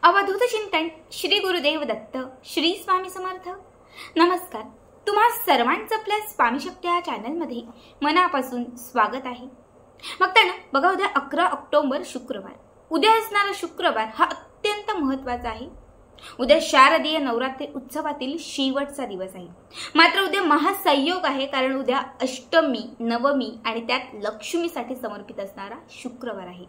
अवधूत चिंतन श्री गुरुदेव दत्त श्री स्वामी समर्थ। नमस्कार, तुम्हा सर्वांचं आपल्या स्वामी शक्ती या चॅनलमध्ये मनापासून स्वागत आहे। भक्तांनो, बघा, उद्या 11 ऑक्टोबर शुक्रवार, उद्या असणारा शुक्रवार हा अत्यंत महत्त्वाचा आहे। उद्या शारदीय नवरात्री उत्सवातील शेवटचा दिवस आहे। मात्र उद्या महासंयोग आहे, कारण उद्या अष्टमी, नवमी आणि त्यात लक्ष्मीसाठी समर्पित असणारा शुक्रवार आहे।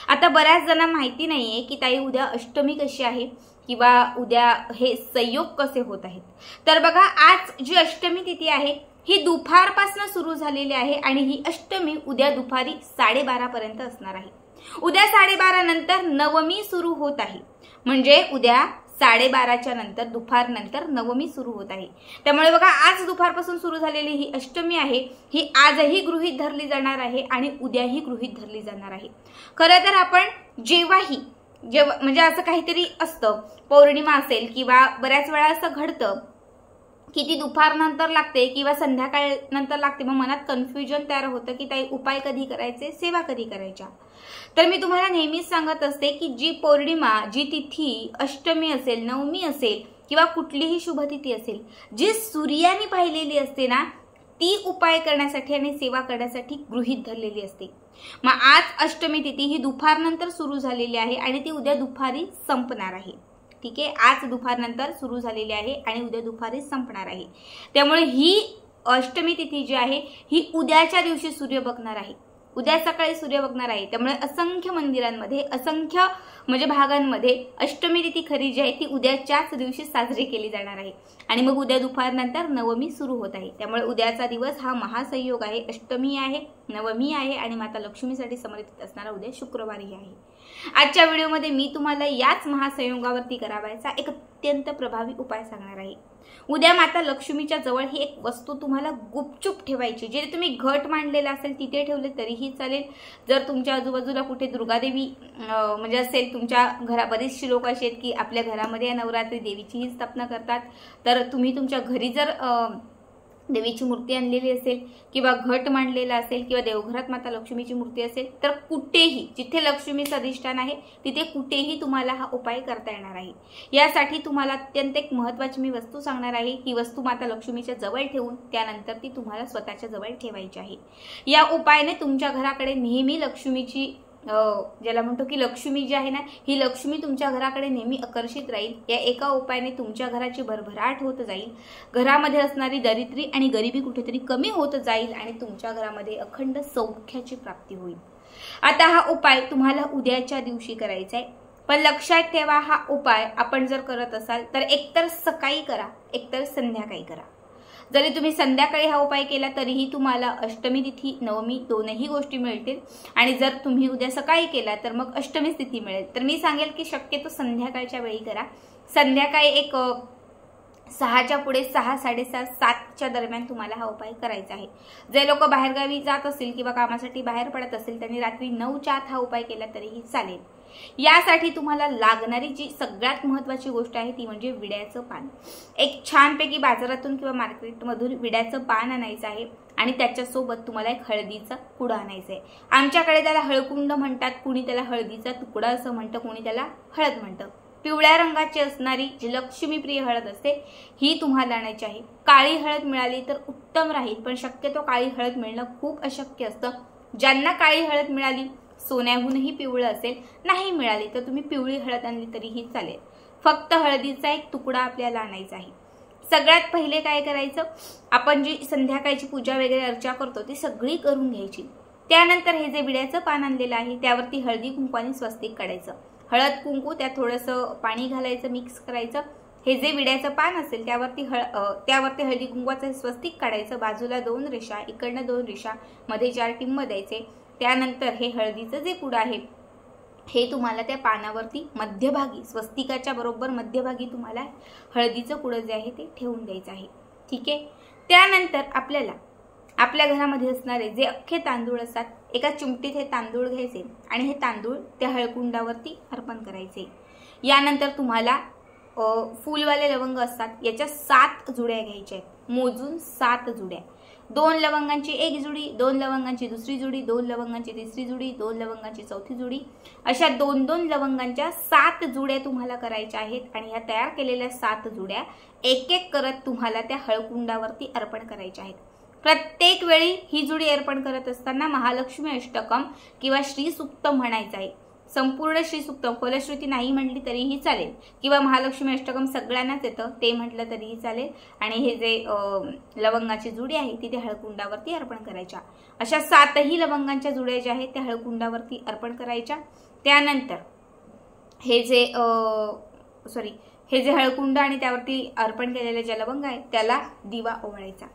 आता बऱ्याच जणांना माहिती नाहीये की ताई उद्या अष्टमी कशी आहे किंवा उद्या हे संयोग कसे होत आहेत। तर बघा, आज जी अष्टमी तिथी आहे ही दुपारपासून सुरू झालेली आहे आणि ही अष्टमी उद्या दुपारी 12:30 पर्यंत असणार आहे। उद्या 12:30 नंतर नवमी सुरू होत आहे, म्हणजे उद्या 12:30च्या नंतर दुपारनंतर नवमी सुरू होत आहे। त्यामुळे बघा, आज दुपारपासून सुरू झालेली ही अष्टमी आहे, ही आजही गृहीत धरली जाणार आहे आणि उद्याही गृहीत धरली जाणार आहे। खरं तर आपण जेव्हा म्हणजे असं काहीतरी असतं, पौर्णिमा असेल किंवा बऱ्याच वेळा असं घडतं की ती दुपारनंतर लागते किंवा संध्याकाळ नंतर लागते, मग मनात कन्फ्युजन तयार होतं की ताई उपाय कधी करायचे, सेवा कधी करायच्या। तर मी तुम्हाला नेहमीच सांगत असते की जी पौर्णिमा, जी तिथी अष्टमी असेल, नवमी असेल किंवा कुठलीही शुभतिथी असेल, जी सूर्याने पाहिलेली असते ना, ती उपाय करण्यासाठी आणि सेवा करण्यासाठी गृहीत धरलेली असते। मग आज अष्टमी तिथी ही दुपारनंतर सुरू झालेली आहे आणि ती उद्या दुपारी संपणार आहे। ठीक आहे, आज दुपारनंतर सुरू झालेली आहे आणि उद्या दुपारी संपणार आहे। त्यामुळे ही अष्टमी तिथी जी आहे ही उद्याच्या दिवशी सूर्य बघणार आहे, उद्या सकाळी सूर्य बघणार आहे। त्यामुळे असंख्य मंदिरांमध्ये, असंख्य म्हणजे भागांमध्ये अष्टमी तिथी खरी जी आहे ती उद्याच्याच दिवशी साजरी केली जाणार आहे आणि मग उद्या दुपारनंतर नवमी सुरू होत आहे। त्यामुळे उद्याचा दिवस हा महासंयोग आहे, अष्टमी आहे, नवमी आहे आणि माता लक्ष्मीसाठी समर्पित असणारा उद्या शुक्रवारी आहे। आजच्या व्हिडिओमध्ये मी तुम्हाला याच महासंयोगावरती करावायचा एक अत्यंत प्रभावी उपाय सांगणार आहे। उद्या माता लक्ष्मीच्या जवळ ही एक वस्तू तुम्हाला गुपचूप ठेवायची, जे तुम्ही घट मांडलेला असेल तिथे ठेवले तरीही चालेल। जर तुमच्या आजूबाजूला कुठे दुर्गादेवी म्हणजे असेल, तुमच्या घरा बरेचशी लोक असे आहेत की आपल्या घरामध्ये नवरात्री देवीचीही स्थापना करतात, तर तुम्ही तुमच्या घरी जर देवीची मूर्ती आणलेली असेल किंवा घट मांडलेला असेल किंवा देवघरात माता लक्ष्मीची मूर्ती असेल, तर कुठेही जिथे लक्ष्मीचं अधिष्ठान आहे तिथे कुठेही तुम्हाला हा उपाय करता येणार आहे। यासाठी तुम्हाला अत्यंत एक महत्त्वाची मी वस्तू सांगणार आहे। ही वस्तू माता लक्ष्मीच्या जवळ ठेवून त्यानंतर ती तुम्हाला स्वतःच्या जवळ ठेवायची आहे। या उपायाने तुमच्या घराकडे नेहमी लक्ष्मीची ज्याला म्हणतो की लक्ष्मी जी आहे ना, ही लक्ष्मी तुमच्या घराकडे नेहमी आकर्षित राहील। या एका उपायाने तुमच्या घराची भरभराट होत जाईल, घरामध्ये असणारी दरिद्री आणि गरिबी कुठेतरी कमी होत जाईल आणि तुमच्या घरामध्ये अखंड सौख्याची प्राप्ती होईल। आता हा उपाय तुम्हाला उद्याच्या दिवशी करायचा आहे, पण लक्षात ठेवा, हा उपाय आपण जर करत असाल तर एकतर सकाळी करा, एकतर संध्याकाळी करा। जरी तुम्ही संध्याकाळी हा उपाय केला तरीही तुम्हाला अष्टमी तिथी, नवमी दोनही गोष्टी मिळतील आणि जर तुम्ही उद्या सकाळी केला तर मग अष्टमी तिथी मिळेल। तर मी सांगेल की शक्यतो संध्याकाळच्या वेळी करा। संध्याकाळी एक 6च्या पुढे, 6, 6:30, 7च्या दरम्यान तुम्हाला हा उपाय करायचा आहे। जे लोक बाहेरगावी जात असतील किंवा कामासाठी बाहेर पडत असतील त्यांनी रात्री 9च्या आत हा उपाय केला तरीही चालेल। यासाठी तुम्हाला लागणारी जी सगळ्यात महत्त्वाची गोष्ट आहे ती म्हणजे विड्याचं पान। एक छानपैकी बाजारातून किंवा मार्केटमधून विड्याचं पान आणायचं आहे आणि त्याच्यासोबत तुम्हाला एक हळदीचा कुडा आणायचा आहे। आमच्याकडे त्याला हळकुंड म्हणतात, कुणी त्याला हळदीचा तुकडा असं म्हणतं, कुणी त्याला हळद म्हणतं। पिवळ्या रंगाची असणारी जी लक्ष्मीप्रिय हळद असते ही तुम्हाला आणायची आहे। काळी हळद मिळाली तर उत्तम राहील, पण शक्यतो काळी हळद मिळणं खूप अशक्य असतं। ज्यांना काळी हळद मिळाली, सोन्याहूनही पिवळं असेल, नाही मिळाली तर तुम्ही पिवळी हळद आणली तरीही चालेल। फक्त हळदीचा एक तुकडा आपल्याला आणायचा आहे। सगळ्यात पहिले काय करायचं, आपण जी संध्याकाळची पूजा वगैरे अर्चा करतो ती सगळी करून घ्यायची। त्यानंतर हे जे विड्याचं पान आणलेलं आहे त्यावरती हळदी कुंकवाने स्वस्तिक काढायचं। हळद कुंकू त्यात थोडंसं पाणी घालायचं, मिक्स करायचं। हे जे विड्याचं पान असेल त्यावरती हळदी कुंकवाचं स्वस्तिक काढायचं। बाजूला 2 रेषा, इकडनं 2 रेषा, मध्ये 4 टिंब द्यायचे। त्यानंतर हे हळदीचं जे कुडं आहे हे तुम्हाला त्या पानावरती मध्यभागी, स्वस्तिकाच्या बरोबर मध्यभागी तुम्हाला हळदीचं कुडं जे आहे ते ठेवून द्यायचं आहे। ठीक आहे, त्यानंतर आपल्याला आपल्या घरामध्ये असणारे जे अख्खे तांदूळ असतात, एका चिमटीत हे तांदूळ घ्यायचे आणि हे तांदूळ त्या हळकुंडावरती अर्पण करायचे। यानंतर तुम्हाला फुलवाले लवंग असतात, याच्या 7 जुड्या घ्यायच्या आहेत, मोजून 7 जुड्या। 2 लवंगांची एक जुडी, 2 लवंगांची दुसरी जुडी, 2 लवंगांची तिसरी जुडी, 2 लवंगांची चौथी जुडी, अशा 2-2 लवंगांच्या 7 जुड्या तुम्हाला करायच्या आहेत आणि ह्या तयार केलेल्या 7 जुड्या एक एक करत तुम्हाला त्या हळकुंडावरती अर्पण करायच्या आहेत। प्रत्येक वेळी ही जुडी अर्पण करत असताना महालक्ष्मी अष्टकम किंवा श्री सूक्त म्हणायचं आहे। संपूर्ण श्री सूक्त, फलश्रुती नाही म्हटली तरीही चालेल किंवा महालक्ष्मी अष्टकम सगळ्यांनाच येतं ते म्हटलं तरीही चालेल। आणि हे जे लवंगाची जुडी आहे ती त्या हळकुंडावरती अर्पण करायच्या। अशा 7ही लवंगांच्या जुड्या ज्या आहेत त्या हळकुंडावरती अर्पण करायच्या। त्यानंतर हे जे हळकुंड आणि त्यावरती अर्पण केलेले जे लवंग आहे त्याला दिवा ओवाळायचा।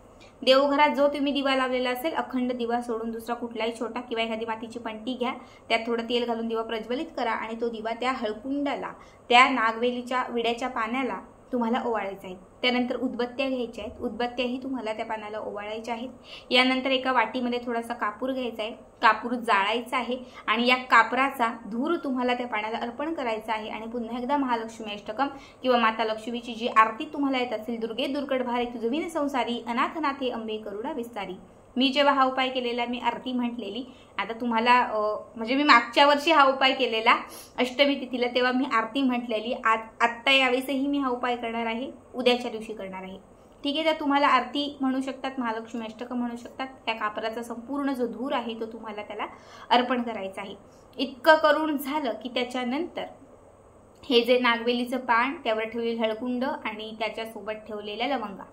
देवघरात जो तुम्ही दिवा लावलेला असेल, अखंड दिवा सोडून दुसरा कुठलाही छोटा किंवा एखादी मातीची पंटी घ्या, त्यात थोडं तेल घालून दिवा प्रज्वलित करा आणि तो दिवा त्या हळकुंडाला, त्या नागवेलीच्या विड्याच्या पाण्याला तुम्हाला ओवाळायचा आहे। त्यानंतर उदबत्त्या घ्यायच्या आहेत, उदबत्त्याही तुम्हाला त्या पानाला ओवाळायच्या आहेत। यानंतर एका वाटीमध्ये थोडासा कापूर घ्यायचा आहे, कापूर जाळायचा आहे आणि या कापराचा धूर तुम्हाला त्या पाण्याला अर्पण करायचा आहे। आणि पुन्हा एकदा महालक्ष्मी अष्टकम किंवा माता लक्ष्मीची जी आरती तुम्हाला येत असेल, दुर्गे दुर्गट भारे तुझविन संसारी, अनाथ नाथे अंबे करुणा विस्तारी। मी जेव्हा हा उपाय केलेला, मी आरती म्हटलेली, आता तुम्हाला म्हणजे मी मागच्या वर्षी हा उपाय केलेला अष्टमी तिथीला, तेव्हा मी आरती म्हटलेली। आत्ता यावेळेसही मी हा उपाय करणार आहे, उद्याच्या दिवशी करणार आहे, ठीक आहे। तर तुम्हाला आरती म्हणू शकतात, महालक्ष्मी अष्टकम म्हणू शकतात। त्या कापराचा संपूर्ण जो धूर आहे तो तुम्हाला त्याला अर्पण करायचा आहे। इतकं करून झालं की त्याच्यानंतर हे जे नागवेलीचं पान, त्यावर ठेवलेले हळकुंड आणि त्याच्यासोबत ठेवलेल्या लवंगा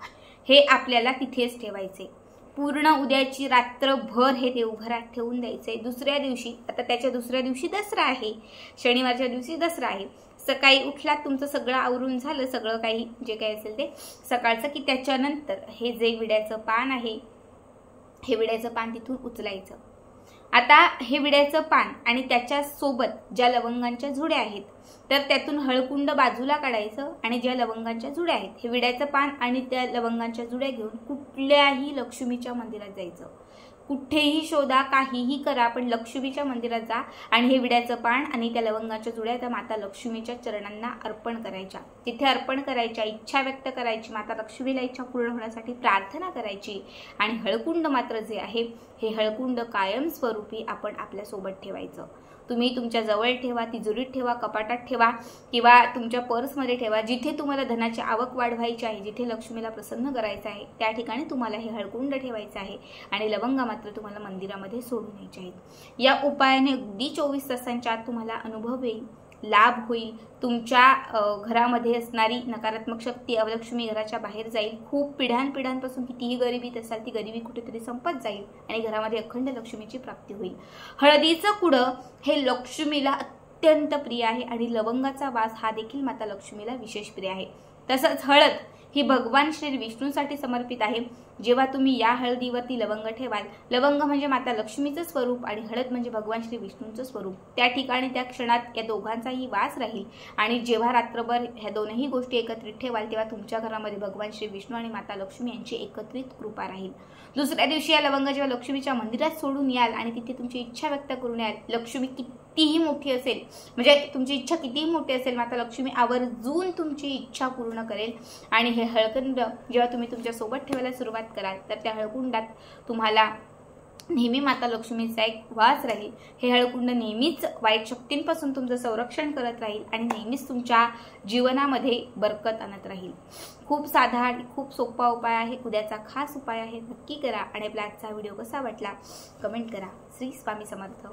हे आपल्याला तिथेच ठेवायचे। पूर्ण उद्याची रात्रभर हे देवघरात ठेवून द्यायचे। दुसऱ्या दिवशी, आता त्याच्या दुसऱ्या दिवशी दसरा आहे, शनिवारच्या दिवशी दसरा आहे, सकाळी उठलात, तुमचं सगळं आवरून झालं, सगळं काही जे काही असेल ते सकाळचं, की त्याच्यानंतर हे जे विड्याचं पान आहे, हे विड्याचं पान तिथून उचलायचं। आता हे विड्याचं पान आणि त्याच्या सोबत ज्या लवंगांच्या जुड्या आहेत तर त्यातून हळकुंड बाजूला काढायचं आणि ज्या लवंगांच्या जुड्या आहेत, हे विड्याचं पान आणि त्या लवंगांच्या जुड्या घेऊन कुठल्याही लक्ष्मीच्या मंदिरात जायचं। कुठेही शोधा, काहीही करा, पण लक्ष्मीच्या मंदिरात जा आणि हे विड्याचं पान आणि त्या लवंगाच्या जुड्या त्या माता लक्ष्मीच्या चरणांना अर्पण करायच्या। तिथे अर्पण करायच्या, इच्छा व्यक्त करायची, माता लक्ष्मीला इच्छा पूर्ण होण्यासाठी प्रार्थना करायची। आणि हळकुंड मात्र जे आहे, हे हळकुंड कायमस्वरूपी आपण आपल्या सोबत ठेवायचं। तुम्ही तुमच्या जवळ ठेवा, तिजोरीत ठेवा, कपाटात ठेवा किंवा तुमच्या पर्समध्ये ठेवा। जिथे तुम्हाला धनाची आवक वाढवायची आहे, जिथे लक्ष्मीला प्रसन्न करायचं आहे, त्या ठिकाणी तुम्हाला हे हळकुंड ठेवायचं आहे आणि लवंगा मात्र तुम्हाला मंदिरामध्ये सोडून यायचे आहेत। या उपायाने अगदी 24 तासांच्या आत तुम्हाला अनुभव येईल, लाभ होईल। तुमच्या घरामध्ये असणारी नकारात्मक शक्ती, अवलक्ष्मी घराच्या बाहेर जाईल। खूप पिढ्यानपिढ्यांपासून कितीही गरिबीत असाल, ती गरिबी कुठेतरी संपत जाईल आणि घरामध्ये अखंड लक्ष्मीची प्राप्ती होईल। हळदीचं कुडं हे लक्ष्मीला अत्यंत प्रिय आहे आणि लवंगाचा वास हा देखील माता लक्ष्मीला विशेष प्रिय आहे। तसंच हळद ही भगवान श्री विष्णूसाठी समर्पित आहे। जेव्हा तुम्ही या हळदीवरती लवंग ठेवाल, लवंग म्हणजे माता लक्ष्मीचं स्वरूप आणि हळद म्हणजे भगवान श्री विष्णूंचं स्वरूप, त्या ठिकाणी त्या क्षणात या दोघांचाही वास राहील। आणि जेव्हा रात्रभर ह्या दोनही गोष्टी एकत्रित ठेवाल, तेव्हा तुमच्या घरामध्ये भगवान श्री विष्णू आणि माता लक्ष्मी यांची एकत्रित कृपा राहील। दुसऱ्या दिवशी या लवंग जेव्हा लक्ष्मीच्या मंदिरात सोडून याल आणि तिथे तुमची इच्छा व्यक्त करून याल, लक्ष्मी कितीही मोठी असेल, म्हणजे तुमची इच्छा कितीही मोठी असेल, माता लक्ष्मी आवर्जून तुमची इच्छा पूर्ण करेल। आणि हे हळकुंड जेव्हा तुम्ही तुमच्या सोबत ठेवायला सुरुवात कराल, तर त्या हळकुंडात तुम्हाला नेहमी माता लक्ष्मीचा एक वास राहील। हे हळकुंड नेहमीच वाईट शक्तींपासून तुमचं संरक्षण करत राहील आणि नेहमीच तुमच्या जीवनामध्ये बरकत आणत राहील। खूप साधा आणि खूप सोपा उपाय आहे, उद्याचा खास उपाय आहे, नक्की करा। आणि आपला आजचा व्हिडिओ कसा वाटला कमेंट करा। श्री स्वामी समर्थ।